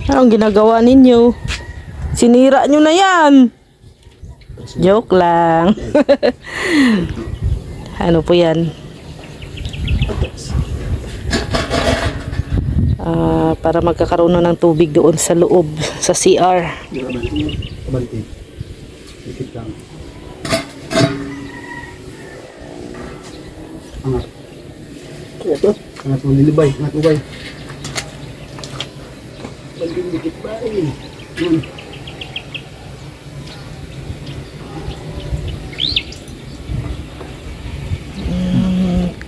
Anong ginagawa ninyo? Sinira nyo na yan. Joke lang. Ano po yan? Para magkakaroon na ng tubig doon sa loob, sa CR. Kabanti. Dikit lang. Angat. Ito. Angat mo nilibay. Angat mo bay. Baging dikit ba eh. Yun.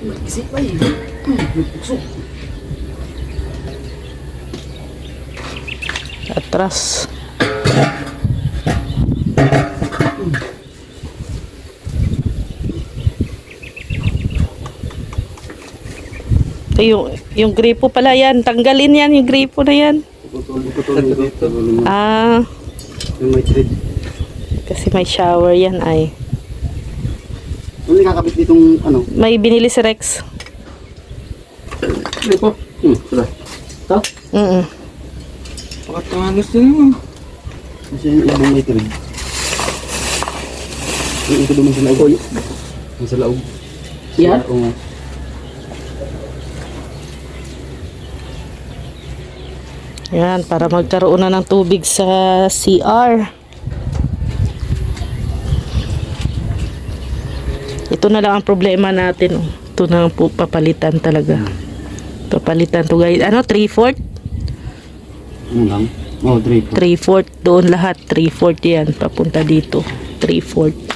Mag-isip ba eh. Nagpuksok. Atras. Ito yung gripo pala yan. Tanggalin yan yung gripo na yan. Yung may thread. Kasi may shower yan ay. Ano nakakabit ditong ano? May binili si Rex. Ano po? Sila. Ito? Pakatanganos din naman. Kasi yung ibang may thread. Yung ito naman sa laog. Yung sa laog. Yan? Oo. Yan, para magkaroon na ng tubig sa CR. Ito na lang ang problema natin. Ito na lang po papalitan talaga. Papalitan to guys. Ano, 3/4? Ano lang? Oh, 3. 3/4 doon lahat. 3/4 yan. Papunta dito. 3/4.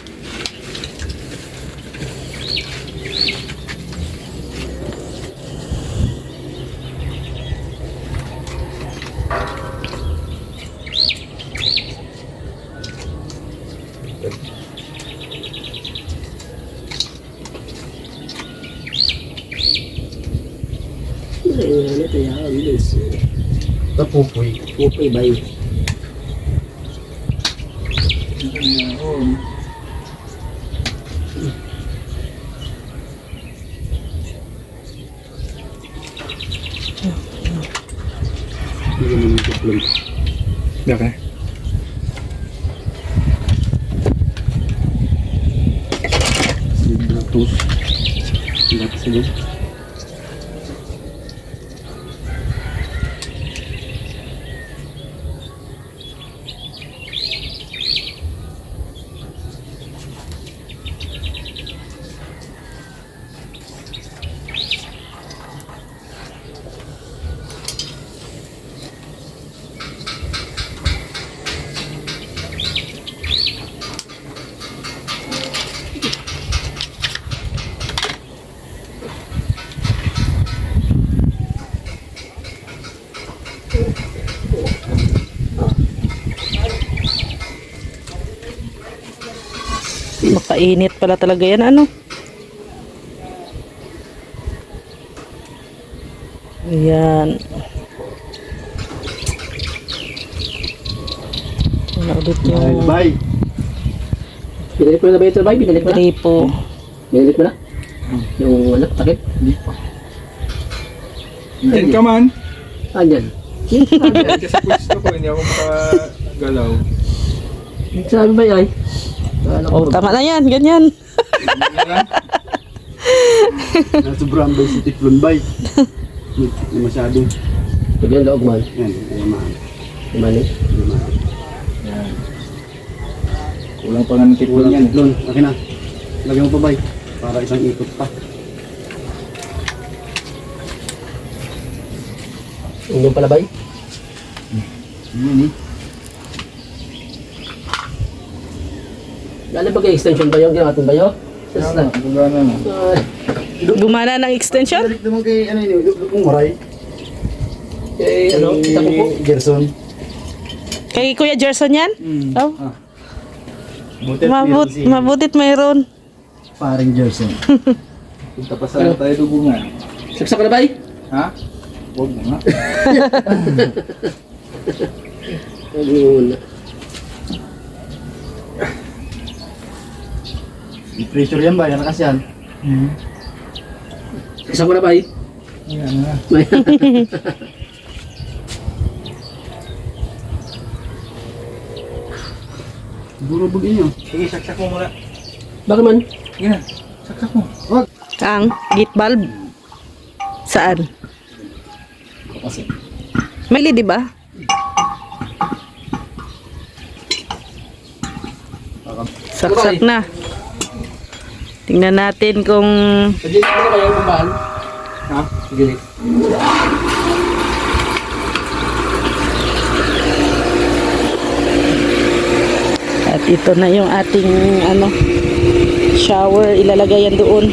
Ito yan, bilis. Tapupoy. Pupoy ba yun? Hindi naman yung problem. Bakit? Bratus. Lahat sila. Makainit pala talaga yan, ano? Ayan. Wala ulit yung Bye. Binilit mo na ba ito, Bay? Binilit mo na? gripo. Binilit mo na? Yung ano, takip? Hindi pa. Diyan ka man. Diyan. Diyan ka sa pwesto ko, hindi ako makagalaw. Sabi ba ay? Oh, tama na yan, ganyan. Sobrang bay si Tiflon bay. Hindi masyado. Sabi ang loob man. Yan, yamaan. Mani. Yamaan. Yan. Kulang pa nga ng tipon yan. Tiflon, akin na. Lagyan mo pa bay. Para isang ikot pa. Yung pala bay? Yun eh. Lalo ba kayo extension ba yung ginawa ba yun? Gumana na. Gumana ng extension? Balik naman kay ano yun, yung Moray. Eh, ano? Kita ko po. Gerson. Kay Kuya Gerson yan? Oh. Butit Mabutit mayroon. Paring Gerson. Punta pa sana tayo dubungan. Saksak na bay? Ha? Huwag mo nga. Ayun. Pressure yan ba? Yan kasi yan. Saksak mo na bay? Yan na. Burubog inyo. Sige, saksak mo muna. Bakit man? Sige na, saksak mo. Wag. Ang gate valve. Saan? Kasi. Mali, di ba? Saksak na. Tingnan natin kung Pagdilit mo na kayo yung bahan. Ha? Sige. at ito na yung ating shower, ilalagay yan doon.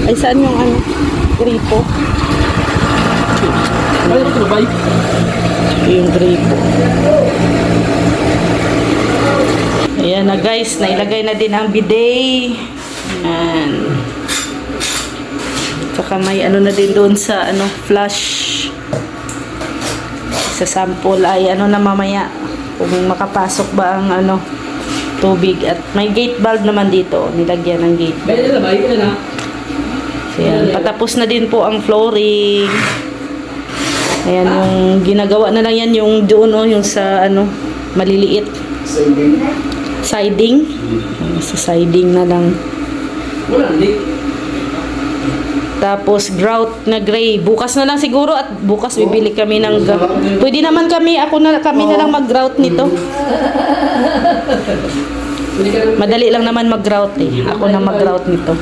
Ay, saan yung gripo? Ay, ito ba? Yung gripo. Ayan na guys, nailagay na din ang bidet. Ayan. Saka may na din doon sa flush. Sa sample ay na mamaya kung makapasok ba ang tubig. At may gate valve naman dito, nilagyan ng gate valve. Bayan na ba? Ito na. Ayan, patapos na din po ang flooring. Ayan, yung ginagawa na lang yan yung doon yung sa maliliit. Siding. Sa siding na lang. Wala, hindi. Tapos grout na gray. Bukas na lang siguro at bukas bibili kami ng pwede naman kami na lang mag-grout nito. Madali lang naman mag-grout eh. Ako na mag-grout nito.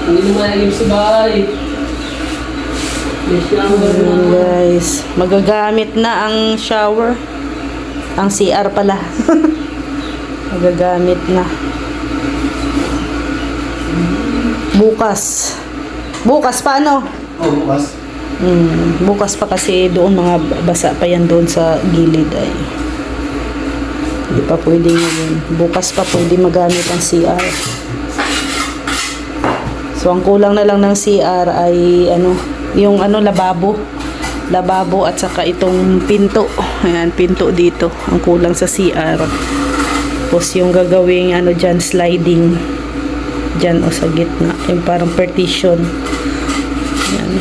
Hindi mo mayalim si Bay. Ayan, guys, magagamit na ang shower. Ang CR pala. Magagamit na. Bukas. Bukas paano? Oh, bukas. Bukas pa kasi doon mga basa pa yan doon sa gilid ay. Hindi pa pwede ngayon. Bukas pa pwede magamit ang CR. So ang kulang na lang ng CR ay yung lababo. Lababo at saka itong pinto. Ayan, pinto dito. Ang kulang sa CR. Tapos yung gagawing dyan, sliding. Dyan o sa gitna. Yung parang partition. Ayan.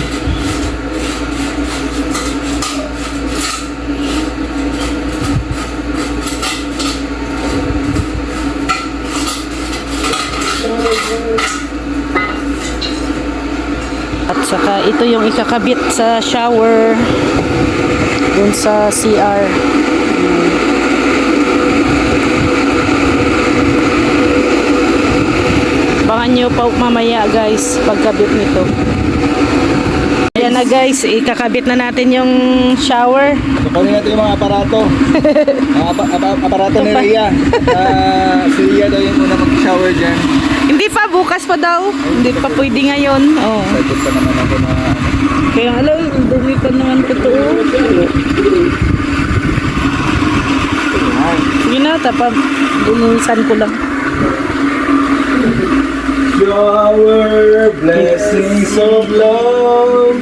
At saka ito yung ikakabit sa shower dun sa CR. Abangan nyo pa mamaya guys pagkabit nito. Ayan na guys, ikakabit na natin yung shower. Kunin natin yung mga aparato. Aparato ni Rhea. Si Rhea daw yung una mag-shower dyan. Hindi pa, bukas pa daw. Hindi pa pwede ngayon. Oh. Excited pa naman ako na Kaya alam, dumi pa naman totoo. Sige na, tapos bunisan ko lang. shower, blessings of love.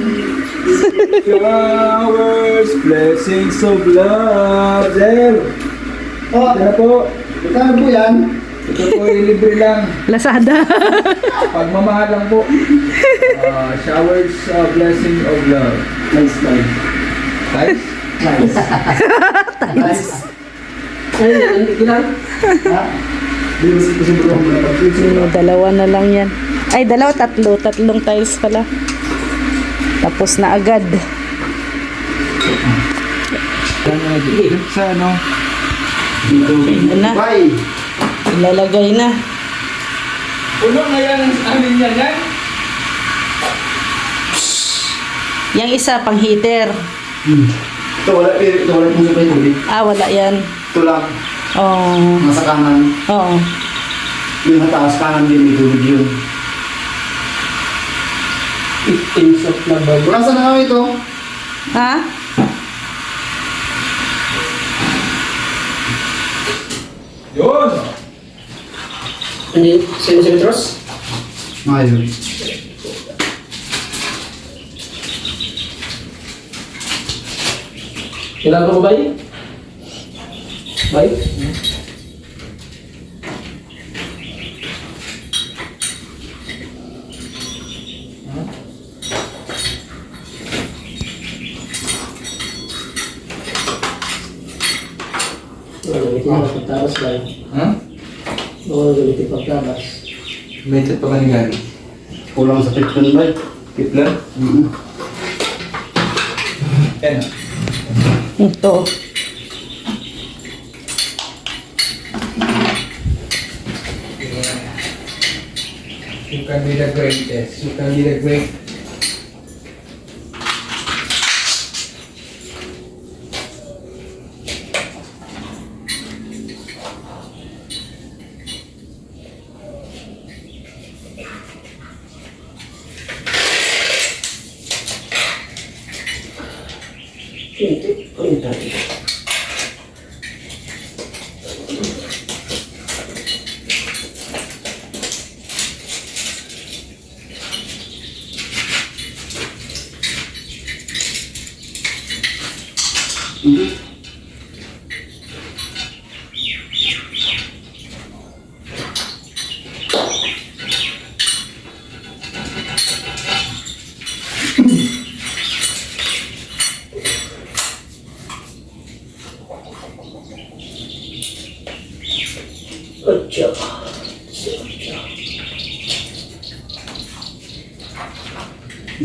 Showers, blessings of love. Sir, ito po. Ito po yan. Ito po, libre lang. Lazada. Pagmamahal lang po. Showers, blessing of love. Nice time. Guys? Nice. Nice. Ay, hindi lang. Ha? Di ba si Bro mo na Dalawa na lang yan. Ay, dalawa, tatlo. Tatlong tiles pala. Tapos na agad. Sa ano? Ayan na. Bye. Ilalagay na. Puno na yan ang amin niya yan. Yang isa, pang heater. Ito wala kung sa tubig. Ah, wala yan. Ito lang. Oh. Nasa kanan. Oo. Yung sa taas kanan din may tubig yun. 15 of number. Burasan na kami ito. Ha? Yun! Hindi, centimeters? Ngayon. Kailangan ko ba yun? Bay? gamitin na pagtabas ba? Ha? Oo, gamitin pagtabas. Baited pa ka ni Gary? Kulang sa tiplon bay. Tiplan? Yan. Ito. You can be the greatest. You can be the great. Hindi. Kunin natin. Atya. Atya.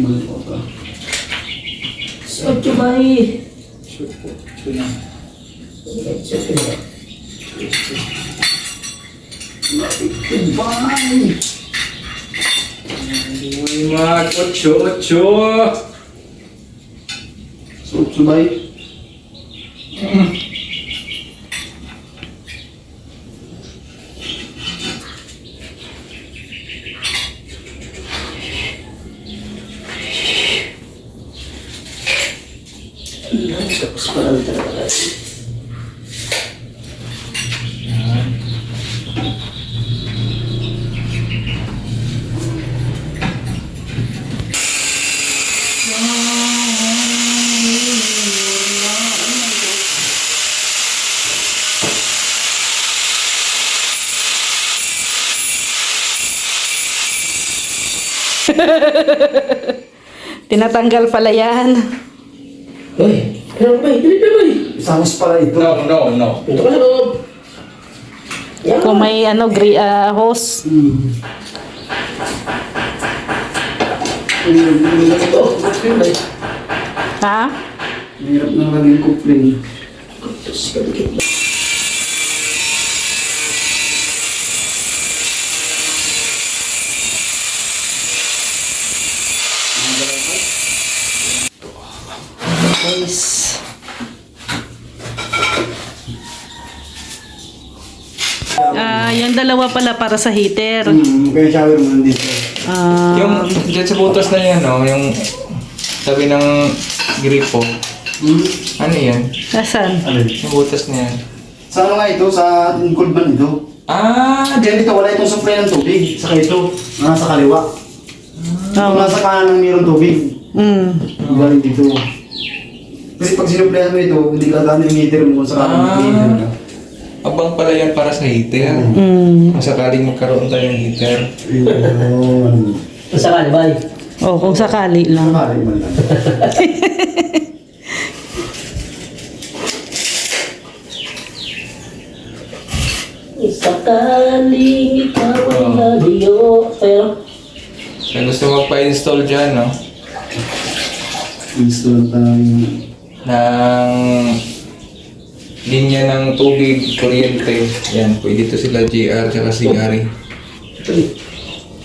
Mali po ka. Atya ba eh? Ito na. Atya ba? Bay! Uy, mag 8. So bay. Tapos parang talaga. Tinatanggal pala yan. Uy, ano ba? Dili ba ba? Isamos pala ito. No. Punta ka sa loob. Yan. Kung may ano, hose. Ito. Kupling ba? Ha? Hirap na laging kupling. Tapos kadikit ba? Guys. Yung dalawa pala para sa heater. Kaya shower mo nandito. Yung dyan sa butas na yan, no? Yung sabi ng gripo. Ano yan? Nasaan? Alin? Yung butas na yan. Sa ano nga ito? Sa kulban ito. Diyan ito, wala itong supply ng tubig. Saka ito, nasa kaliwa. Kung nasa kanan ng mayroong tubig. Galing dito. Kasi pag sinuplayan mo ito, hindi ka gano'n yung heater mo sa kanan ng heater ka. Abang pala yan para sa heater. Kung sakaling magkaroon tayo ng heater. Ayun. Masakali ba? Oh, kung sakali lang. Nakari man lang. Sakaling ikaw ay naliyo. Pero, Kung gusto magpa-install dyan, no? Install tayo. Ng linya ng tubig, kuryente. Yan, pwede ito sila JR tsaka CR.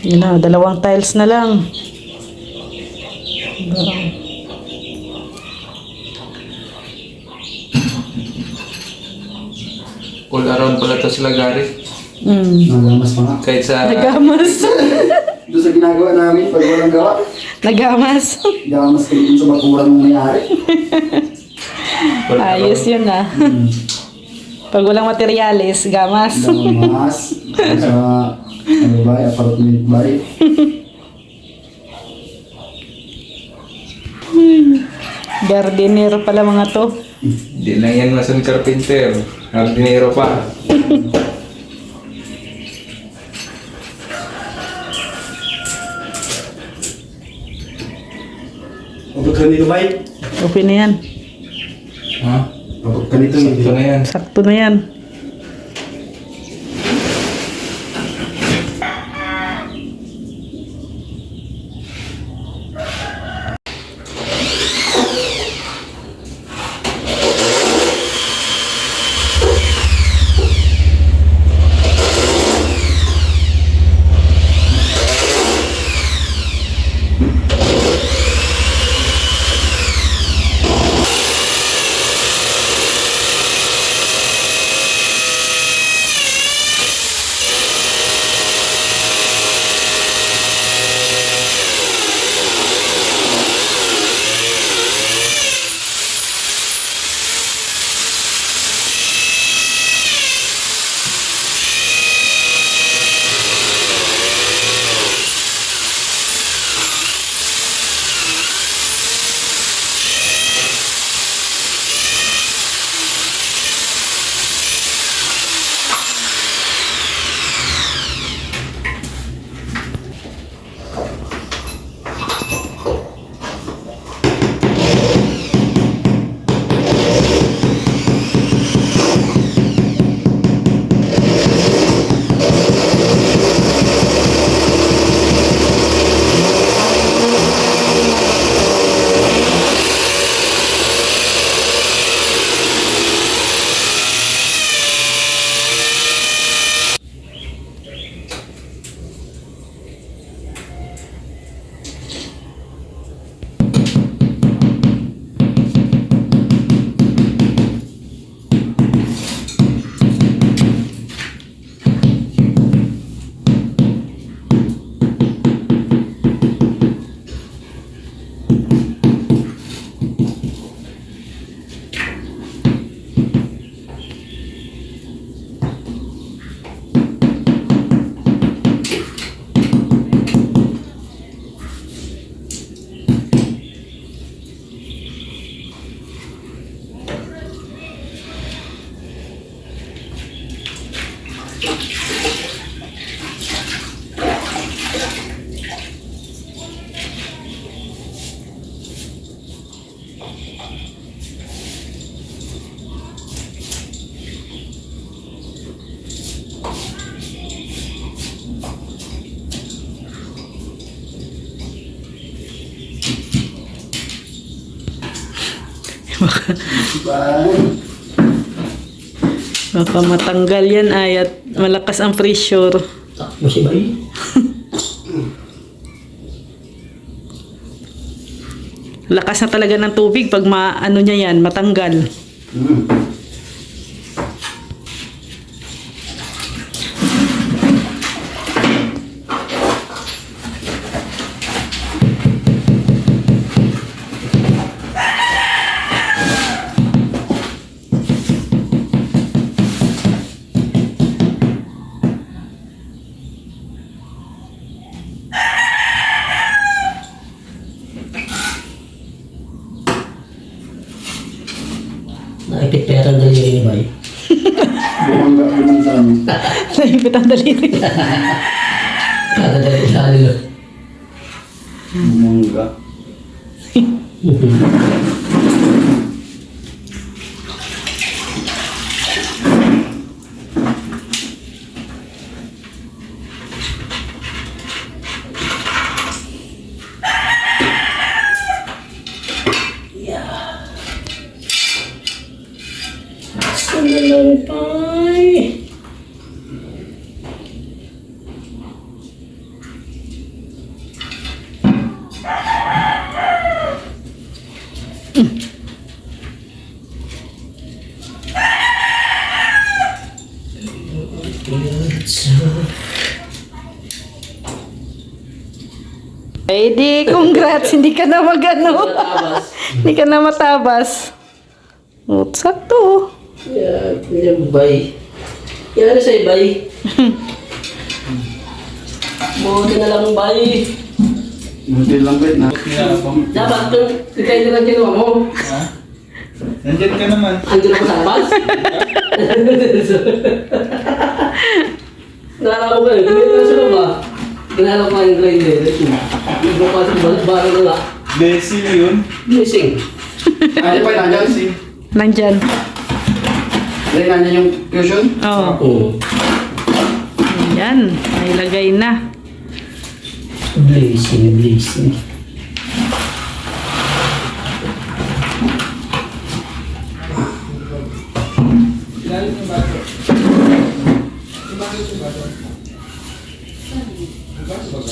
Yun na, 2 tiles na lang. All around pala ito sila, Gary. Nagamas pa nga. Kahit sa... Nagamas. Doon sa ginagawa namin, pag walang gawa, Nagamas. gamas kayo dun sa bakuran mong mayari. all Ayos around. yun ah. Pag walang materyales, gamas. Gamas. Sa, ano ba, apartment ba eh. Gardener pala mga to. Hindi lang yan mason carpenter. Hardinero pa. Pagod ka nito ba eh? Okay na yan. Ha? Pagod ka nito Sakto na yan. Sakto na yan. Baka matanggal yan ay at malakas ang pressure. Takbo si Bay. Lakas na talaga ng tubig pag ano niya yan, matanggal. Naipit pera ang daliri ni Bay. Bumangga sa amin. Naipit ang daliri. Kakadali sa alilo. Bumangga. Ang galang Bay. Eh di, congrats, hindi ka na magano. Hindi ka na matabas. Oh, sakto. Yan, Bay. Yan sa'yo, Bay. Buti na lang, Bay. Buti lang bet na. Dapat kung ikay na lang ginawa mo. Nandiyan ka naman. Andun ako sa labas. Naalala ko ba eh. Tumit na sila ba? Ginala ko yung grinder. Iba pa sa baro na nga. Blessing yun. Blessing. Ay, pa nandiyan si. Nandyan. Dahil nandiyan yung cushion. Oh, Oo. ayan. Nailagay na. Blessing, blessing.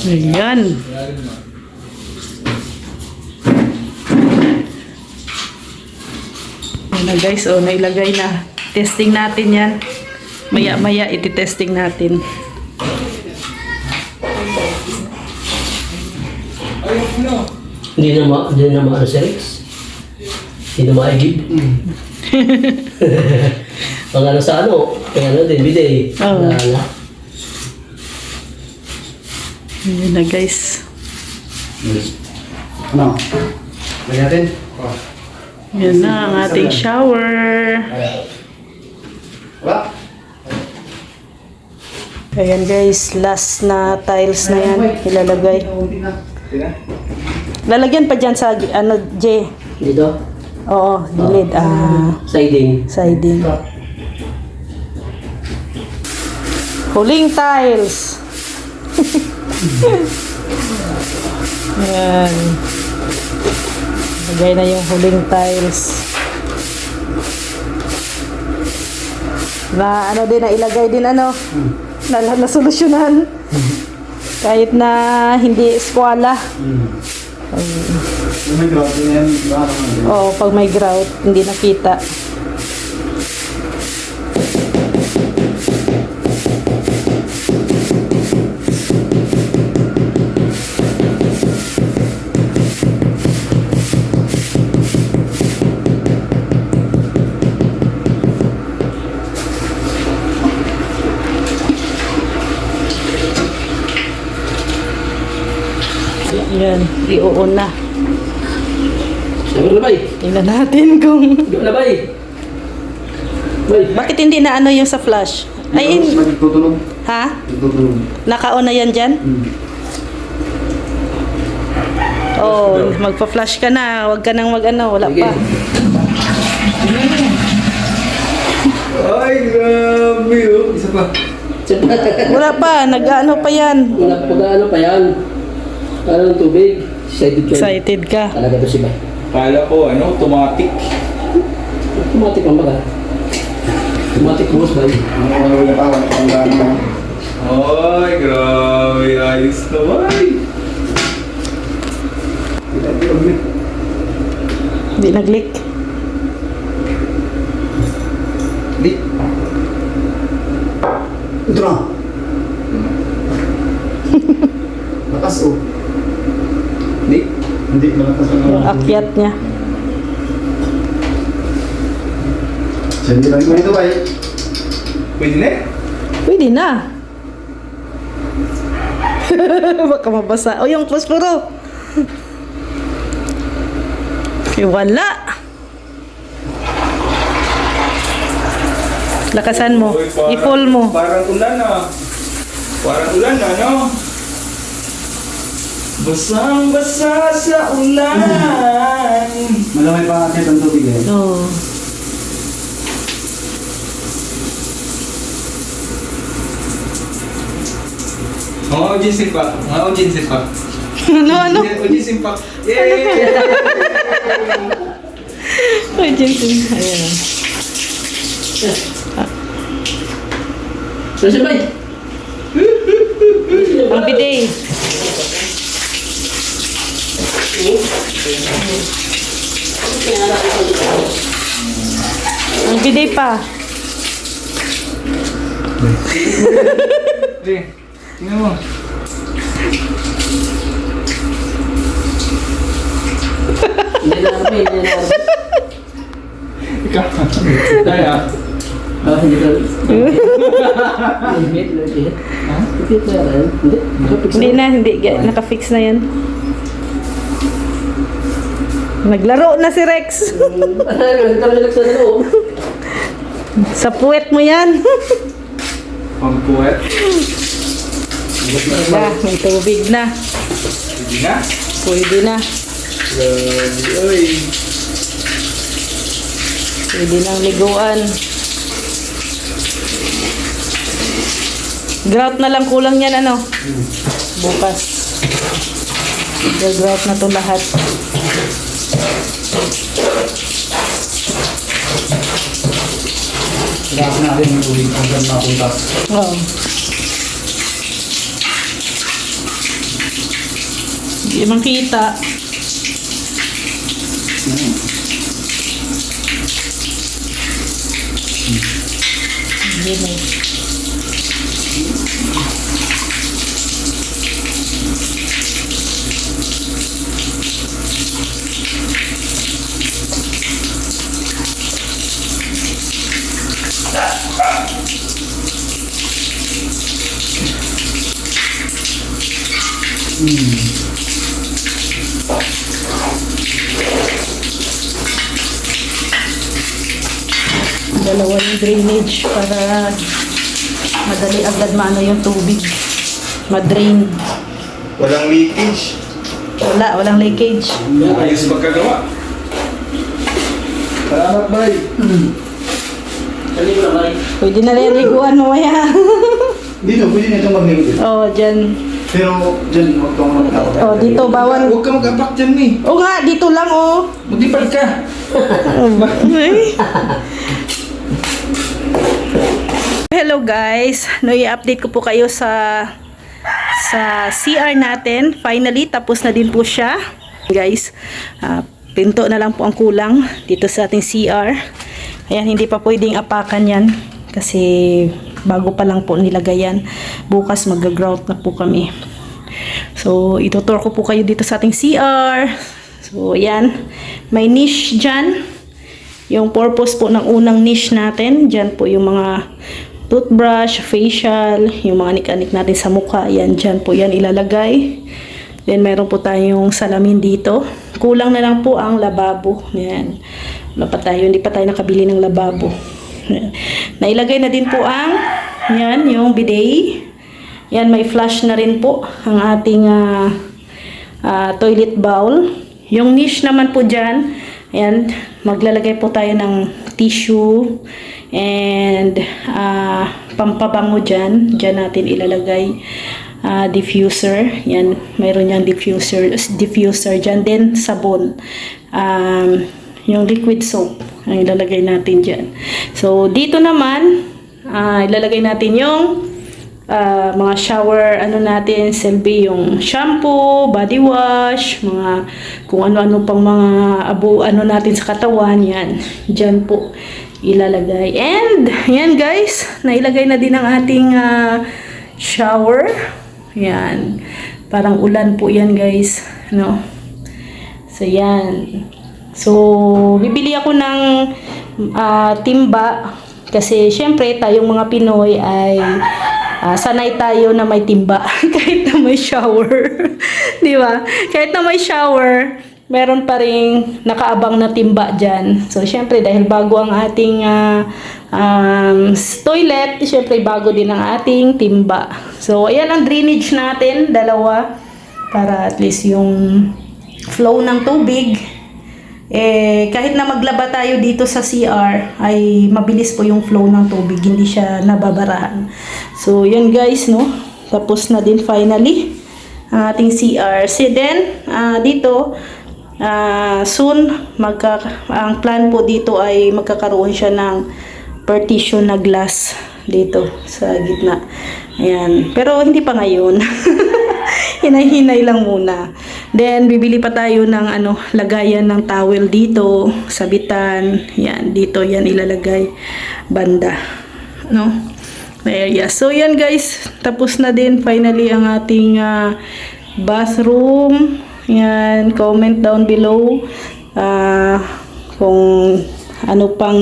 Ayan. Ayan na guys, oh, nailagay na. Testing natin yan. Maya-maya iti-testing natin. Hindi na maano si Rex. Hindi na maigib. Pang ano sa ano, kaya ano din, biday. Oo. Wala. Ayan na guys. Ano? Lagyan natin. Ayan na ang ating shower. Wala. Ayan guys, last na tiles na yan. Ilalagay. Lalagyan pa dyan sa ano, J. Dito, Oo, gilid. siding. Siding. Huling tiles. Ayan. Lagay na yung huling tiles. Na ano din, na ilagay din ano. Na solusyonan. Kahit na hindi eskwala. Yung may ground din yan. Baka naman. Oo, pag may grout, hindi nakita. Yan, iuun na. Sabi na, Bay. Tingnan natin kung... Sabi na, Bay. Bay. Bakit hindi na ano yung sa flash? Ay, Nagtutunog. ha? Nagtutunog. Naka-on na yan dyan? Oh, magpa-flash ka na. Huwag ka nang mag-ano. Wala pa. Ay, grabe oh. Isa pa. Wala pa. Nag-ano pa yan. Pag-ano pa yan? Parang tubig. Excited ka. Excited ka. Talaga to si Bay. Kala ko, automatic. Automatic ang baga. Automatic boss Bay. Ano na pa, wala pang gano'n. Ay, grabe. Ayos naman. Hindi nag-leak. Di. Ito na. Lakas oh. Hindi, malakas ang Yung akyat niya. Sabi lang ko dito ba eh? Pwede na? Pwede na. Baka mabasa. O, yung posporo. Wala. Lakasan mo. Uy, parang- I-full mo. Parang ulan na. Parang ulan na, no? Basang-basa sa ulan. Malamay pa akit ang tubig eh. Oh. Mga audience pa. Mga audience pa. Ano? Audience pa. Yay! Ay, Jason. Ayan. So si Bay. Ang bidet. Ang bidet pa. Tingnan mo. Hindi na ako hindi na ako. Ikaw. Kaya. Hindi ka. Limit, limit. Limit na yan. Hindi. Naka-fix na yan. Naglaro na si Rex. Sa puwet mo yan. Pangkuwet. Wala, may tubig na. Hindi na. Pwede na. Grabe. Uy. Pwede nang liguan. Grout na lang kulang yan, ano? Bukas. Grout na to lahat. Lakas natin yung tubig hanggang mapunta. Oo. Hindi makita. Hindi na. Dalawa yung drainage para madali agad maano yung tubig. Madrain. Walang leakage. Walang leakage. Ayos pagkagawa. Salamat, Bay. Kali mo na Bay. Pwede na rin liguan mamaya. Dito, pwede na itong magligo dito. Oh, dyan. Pero dyan, huwag kang magtawag. Oh, dito bawal. Huwag ka mag-apak dyan, eh. Oh nga, dito lang oh. Maglipad ka. Hello guys, i-update ko po kayo sa CR natin. Finally, tapos na din po siya. Guys, pinto na lang po ang kulang dito sa ating CR. Ayan, hindi pa pwedeng apakan yan kasi bago pa lang po nilagay yan. Bukas mag-grout na po kami. So, itutur ko po kayo dito sa ating CR. So, ayan. May niche dyan. Yung purpose po ng unang niche natin. Dyan po yung mga toothbrush, facial, yung mga anik-anik natin sa mukha. Yan, dyan po yan ilalagay. Then, meron po tayong salamin dito. Kulang na lang po ang lababo. Yan. Wala pa tayo, hindi pa tayo nakabili ng lababo. Yan. Nailagay na din po ang yan, yung bidet. Yan, may flush na rin po ang ating toilet bowl. Yung niche naman po dyan, ayan, maglalagay po tayo ng tissue and pampabango dyan. Dyan natin ilalagay diffuser. Yan, mayroon yung diffuser dyan. Then, sabon. Yung liquid soap ang ilalagay natin dyan. So, dito naman, ilalagay natin yung mga shower, natin, selby, yung shampoo, body wash, mga kung ano-ano pang mga natin sa katawan, yan. Dyan po ilalagay. And, yan guys, nailagay na din ang ating shower. Yan. Parang ulan po yan guys. No? So, yan. So, bibili ako ng timba kasi syempre tayong mga Pinoy ay sanay tayo na may timba kahit na may shower. Di ba? Kahit na may shower, meron pa ring nakaabang na timba dyan. So, syempre dahil bago ang ating toilet, syempre bago din ang ating timba. So, ayan ang drainage natin, dalawa, para at least yung flow ng tubig, kahit na maglaba tayo dito sa CR, ay mabilis po yung flow ng tubig, hindi siya nababarahan. So, yun guys, no? Tapos na din finally ang ating CR. So, then, dito, soon, ang plan po dito ay magkakaroon siya ng partition na glass dito sa gitna. Ayan. Pero hindi pa ngayon. Hinay-hinay lang muna. Then, bibili pa tayo ng lagayan ng towel dito, sabitan. Yan, dito yan ilalagay banda. No? Area. So, yan guys. Tapos na din finally ang ating bathroom. Yan. Comment down below kung ano pang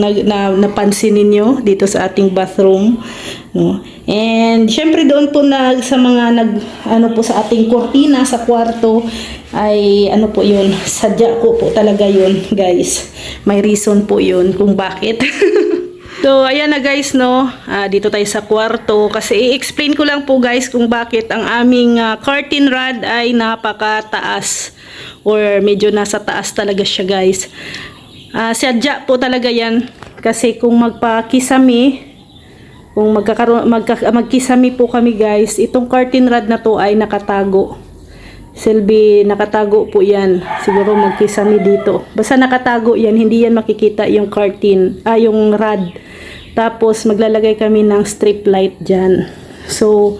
napansin ninyo dito sa ating bathroom, no? And syempre doon po sa mga po sa ating kurtina sa kwarto ay po yun, sadya ko po talaga yun guys. May reason po yun kung bakit. So ayan na guys, no, dito tayo sa kwarto kasi i-explain ko lang po guys kung bakit ang aming curtain rod ay napakataas or medyo nasa taas talaga siya guys. Sadya po talaga yan kasi kung magkisami po kami guys, itong curtain rod na to ay nakatago. Selby, nakatago po yan. Siguro magkisami dito. Basta nakatago yan, hindi yan makikita yung curtain, yung rod. Tapos maglalagay kami ng strip light dyan. So,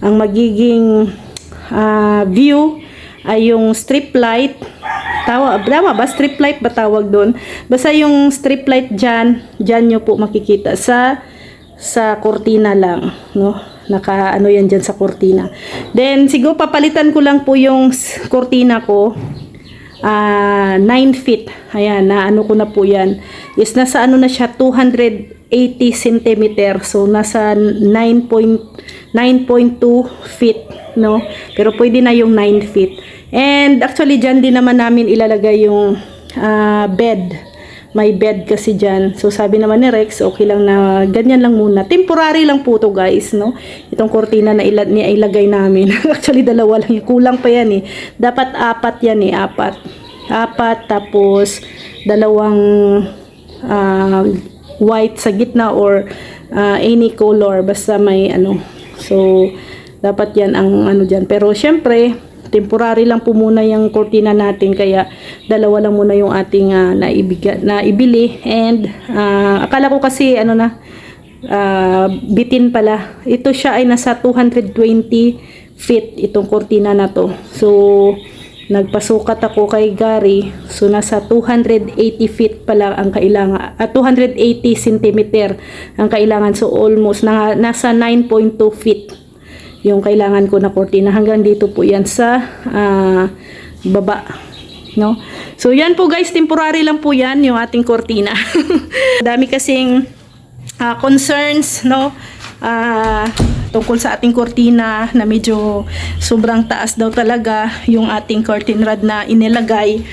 ang magiging view ay yung strip light. Tama ba? Strip light ba tawag doon? Basta yung strip light dyan nyo po makikita sa kurtina lang, no? Yan dyan sa kurtina. Then, siguro papalitan ko lang po yung kurtina ko. 9 feet. Ayan, ko na po yan. Is nasa na siya, 280 cm. So, nasa 9.2 feet, no? Pero pwede na yung 9 feet. And actually dyan din naman namin ilalagay yung bed. May bed kasi dyan. So sabi naman ni Rex, okay lang na ganyan lang muna. Temporary lang po to guys, no? Itong kurtina na ilagay namin. Actually dalawa lang. Kulang pa yan eh. Dapat 4 yan eh. 4 tapos dalawang white sa gitna or any color. Basta may So dapat yan ang dyan. Pero syempre temporary lang po muna yung kurtina natin kaya dalawa lang muna yung ating naibili and akala ko kasi bitin pala. Ito siya ay nasa 220 feet itong kurtina na to. So nagpasukat ako kay Gary. So nasa 280 feet pala ang kailangan. 280 cm ang kailangan. So almost nasa 9.2 feet yung kailangan ko na kurtina. Hanggang dito po yan sa baba, no? So yan po guys, temporary lang po yan yung ating kurtina. Dami kasing concerns, no, tungkol sa ating kurtina na medyo sobrang taas daw talaga yung ating curtain rod na inilagay.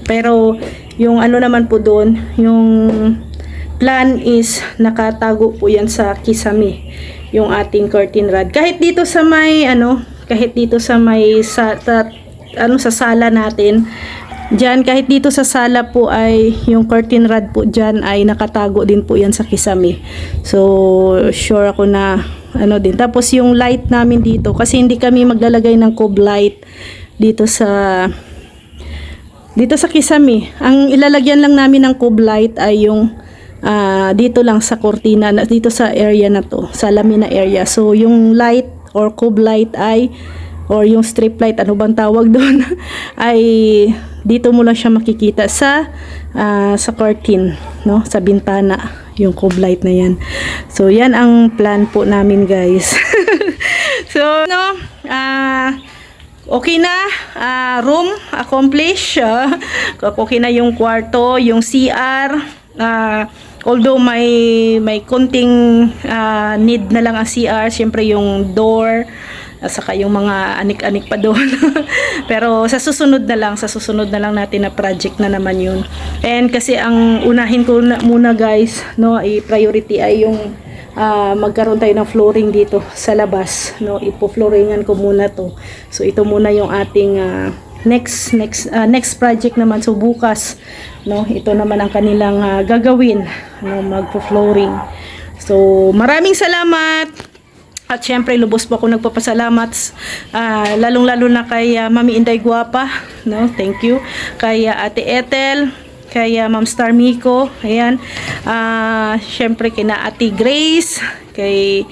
Pero yung naman po doon, yung plan is nakatago po yan sa kisame yung ating curtain rod. Kahit dito sa may kahit dito sa may sa sala natin. Diyan, kahit dito sa sala po ay yung curtain rod po dyan ay nakatago din po yan sa kisame. So, sure ako na ano din. Tapos yung light namin dito, kasi hindi kami maglalagay ng cove light dito sa kisame. Ang ilalagyan lang namin ng cove light ay yung dito lang sa cortina, dito sa area na to, sa lamina area. So, yung light or cove light ay, or yung strip light, ano bang tawag doon, ay dito mo lang siya makikita sa curtain, no, sa bintana, yung cove light na yan. So yan ang plan po namin, guys. So no, okay na, room accomplished. Okay na yung kwarto, yung CR, although may konting need na lang ang CR, syempre yung door at saka yung mga anik-anik pa doon. Pero sa susunod na lang natin na project na naman yun. And kasi ang unahin ko muna, guys, no, i-priority ay yung magkaroon tayo ng flooring dito sa labas, no. Ipo-flooringan ko muna to. So ito muna yung ating next project naman. So bukas, no, ito naman ang kanilang gagawin, no, magpo-flooring. So maraming salamat. At syempre, lubos po ako nagpapasalamat, lalong-lalo na kay Mami Inday Guapa, no? Thank you. Kay Ate Ethel, kay Ma'am Star Miko, ayan. Syempre, kina Ate Grace, kay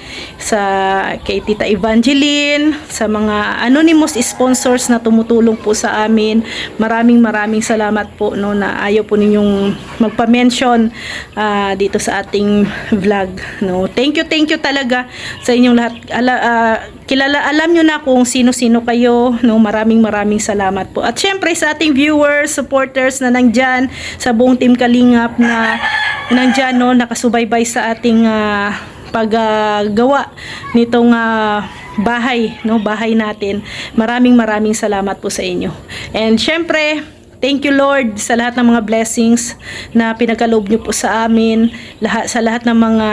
Tita Evangeline, sa mga anonymous sponsors na tumutulong po sa amin. Maraming salamat po, no, na ayaw po ninyong magpa-mention dito sa ating vlog, no. Thank you talaga sa inyong lahat. Alam nyo na kung sino-sino kayo, no. Maraming salamat po. At syempre sa ating viewers, supporters na nandyan, sa buong Team Kalingap na nandyan, no, nakasubaybay sa ating paggawa nitong bahay, no, bahay natin. Maraming salamat po sa inyo. And syempre, thank you, Lord, sa lahat ng mga blessings na pinagkaloob nyo po sa amin, sa lahat ng mga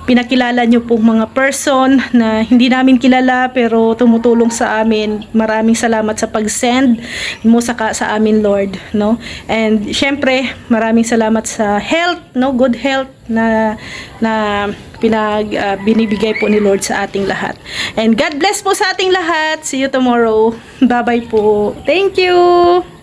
pinakilala nyo po mga person na hindi namin kilala pero tumutulong sa amin. Maraming salamat sa pag-send mo sa amin, Lord, no. And syempre, maraming salamat sa health, no, good health na binibigay po ni Lord sa ating lahat. And God bless po sa ating lahat. See you tomorrow. Bye-bye po. Thank you.